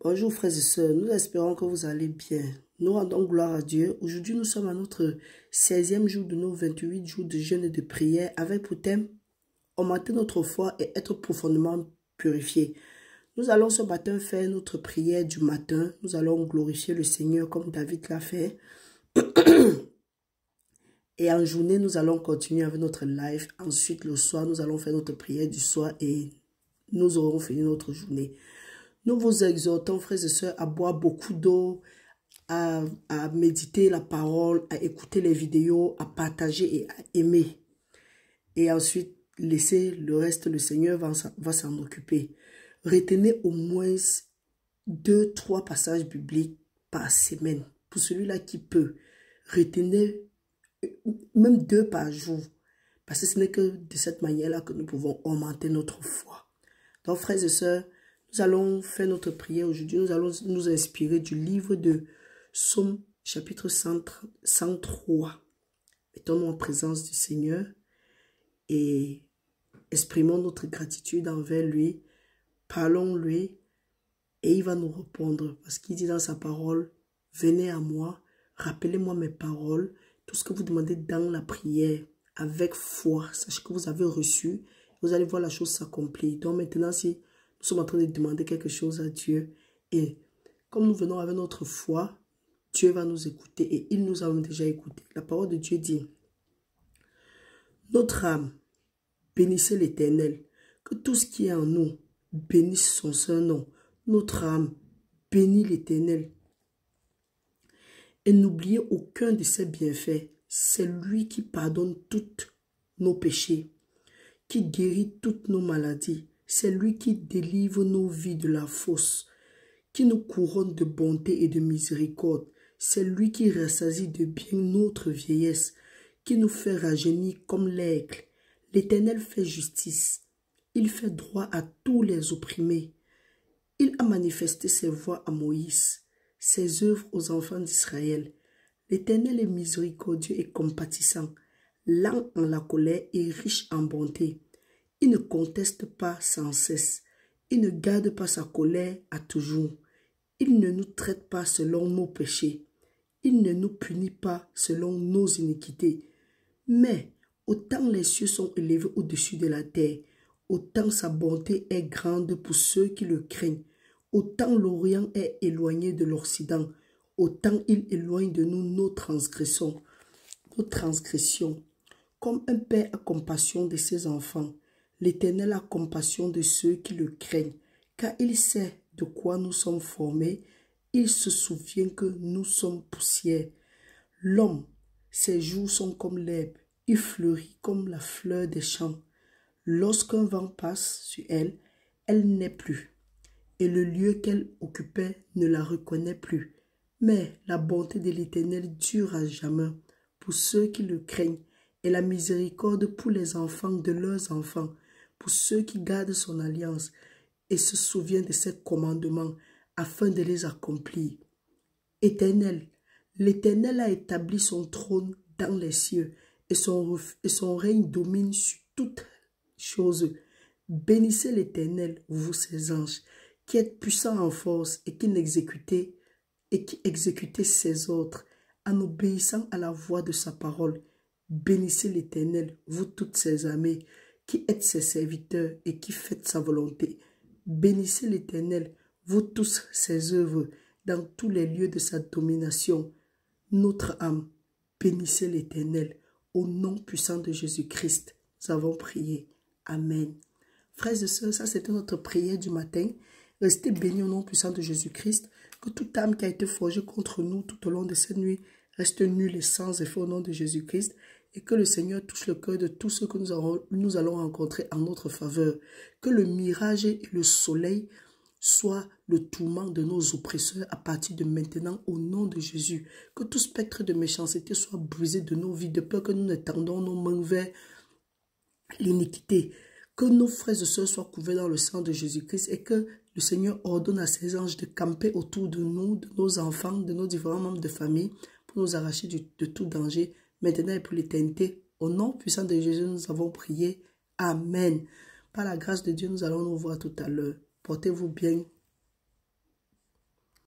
Bonjour frères et sœurs, nous espérons que vous allez bien. Nous rendons gloire à Dieu. Aujourd'hui, nous sommes à notre 16e jour de nos 28 jours de jeûne et de prière avec pour thème augmenter notre foi et être profondément purifié. Nous allons ce matin faire notre prière du matin. Nous allons glorifier le Seigneur comme David l'a fait. Et en journée, nous allons continuer avec notre live. Ensuite, le soir, nous allons faire notre prière du soir et nous aurons fini notre journée. Nous vous exhortons, frères et sœurs, à boire beaucoup d'eau, à méditer la parole, à écouter les vidéos, à partager et à aimer. Et ensuite, laisser le reste, le Seigneur va s'en occuper. Retenez au moins 2-3 passages bibliques par semaine. Pour celui-là qui peut, retenez même 2 par jour. Parce que ce n'est que de cette manière-là que nous pouvons augmenter notre foi. Donc, frères et sœurs, nous allons faire notre prière aujourd'hui. Nous allons nous inspirer du livre de Psaume, chapitre 103. Mettons-nous en présence du Seigneur et exprimons notre gratitude envers lui. Parlons-lui et il va nous répondre. Parce qu'il dit dans sa parole, venez à moi, rappelez-moi mes paroles. Tout ce que vous demandez dans la prière, avec foi, sachez que vous avez reçu. Vous allez voir la chose s'accomplir. Donc maintenant, si nous sommes en train de demander quelque chose à Dieu, et comme nous venons avec notre foi, Dieu va nous écouter et il nous a déjà écouté. La parole de Dieu dit, notre âme, bénissez l'Éternel, que tout ce qui est en nous bénisse son saint nom. Notre âme, bénit l'Éternel. Et n'oubliez aucun de ses bienfaits. C'est lui qui pardonne tous nos péchés, qui guérit toutes nos maladies. C'est lui qui délivre nos vies de la fosse, qui nous couronne de bonté et de miséricorde. C'est lui qui rassasie de bien notre vieillesse, qui nous fait rajeunir comme l'aigle. L'Éternel fait justice. Il fait droit à tous les opprimés. Il a manifesté ses voies à Moïse, ses œuvres aux enfants d'Israël. L'Éternel est miséricordieux et compatissant, lent en la colère et riche en bonté. Il ne conteste pas sans cesse. Il ne garde pas sa colère à toujours. Il ne nous traite pas selon nos péchés. Il ne nous punit pas selon nos iniquités. Mais autant les cieux sont élevés au-dessus de la terre, autant sa bonté est grande pour ceux qui le craignent. Autant l'Orient est éloigné de l'Occident, autant il éloigne de nous nos transgressions. Comme un père a compassion de ses enfants, l'Éternel a compassion de ceux qui le craignent, car il sait de quoi nous sommes formés, il se souvient que nous sommes poussière. L'homme, ses jours sont comme l'herbe, il fleurit comme la fleur des champs. Lorsqu'un vent passe sur elle, elle n'est plus, et le lieu qu'elle occupait ne la reconnaît plus. Mais la bonté de l'Éternel dure à jamais pour ceux qui le craignent, et la miséricorde pour les enfants de leurs enfants, pour ceux qui gardent son alliance et se souviennent de ses commandements afin de les accomplir. Éternel, l'Éternel a établi son trône dans les cieux et son règne domine sur toutes choses. Bénissez l'Éternel, vous ses anges, qui êtes puissants en force et qui exécutez ses ordres en obéissant à la voix de sa parole. Bénissez l'Éternel, vous toutes ses armées, qui êtes ses serviteurs et qui faites sa volonté. Bénissez l'Éternel, vous tous ses œuvres, dans tous les lieux de sa domination. Notre âme, bénissez l'Éternel, au nom puissant de Jésus-Christ. Nous avons prié. Amen. Frères et sœurs, ça c'était notre prière du matin. Restez bénis au nom puissant de Jésus-Christ. Que toute âme qui a été forgée contre nous tout au long de cette nuit reste nulle et sans effet au nom de Jésus-Christ. Et que le Seigneur touche le cœur de tous ceux que nous allons rencontrer en notre faveur. Que le mirage et le soleil soient le tourment de nos oppresseurs à partir de maintenant au nom de Jésus. Que tout spectre de méchanceté soit brisé de nos vies, de peur que nous ne tendons nos mains vers l'iniquité. Que nos frères et sœurs soient couverts dans le sang de Jésus-Christ et que le Seigneur ordonne à ses anges de camper autour de nous, de nos enfants, de nos différents membres de famille pour nous arracher de tout danger, maintenant et pour l'éternité. Au nom puissant de Jésus, nous avons prié. Amen. Par la grâce de Dieu, nous allons nous voir tout à l'heure. Portez-vous bien.